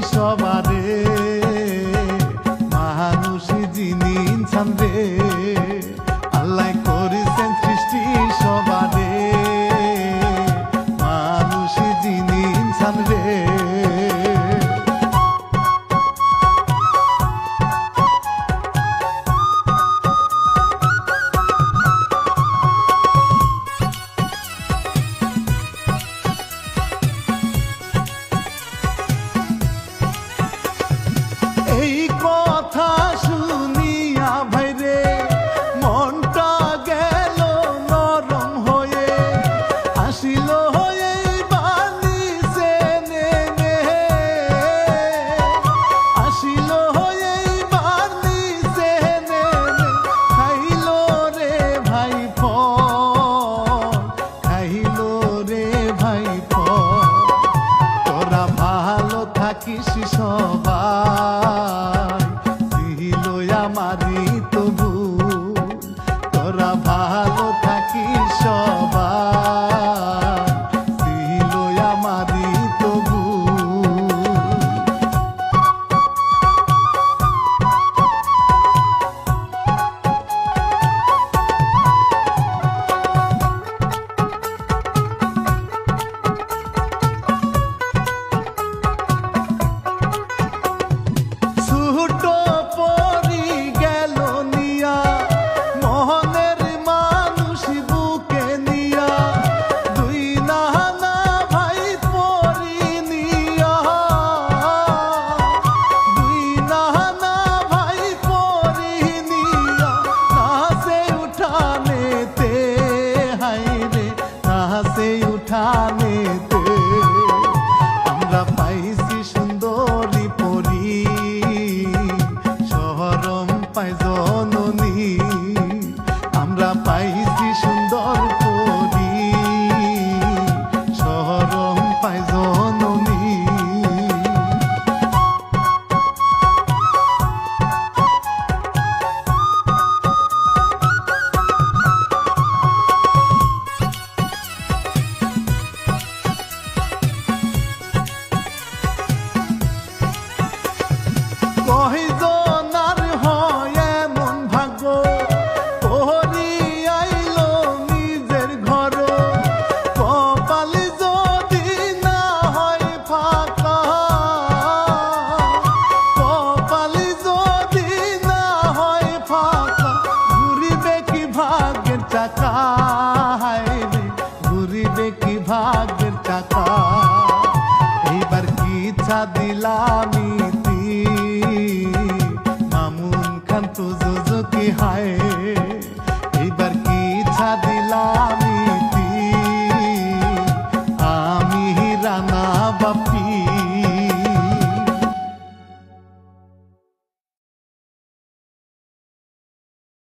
সবারে মানুষই যিনি ইনসান রে আল্লাহ করেছেন সৃষ্টি সবারে মানুষই যিনি ইনসান রে এই কথা শুনিয়া ভাইরে মনটা গেল নরম হয়ে আসিল হয়ে বানিছে নেমে আসিল হয়ে বানিছে নেমে খাইল রে ভাই খাইল রে ভাই তোরা ভালো থাকিস সবাই ছিল আমারই তবু তোরা ভালো থাকিস সবাই ছিল আমারই তবু উঠানেতে আমরা পাইছি সুন্দরী পরি শহরম পাই জননী আমরা পাইছি সুন্দর পরি শহরম পাই জননী কয়জনার হয় এমন ভাগ্য ওহরি আইল নিজের ঘর কপালি যদি না হয় ফাঁকা কপালি যদি না হয় ফাঁকা ঘুরিবে কি ভাগ্যের চাকা হায়রে ঘুরিবে কি ভাগ্যের চাকা এইবার কি ইচ্ছা দিলামি মামুন খান তো কি হায় এইবার কি ইচ্ছা দিলাম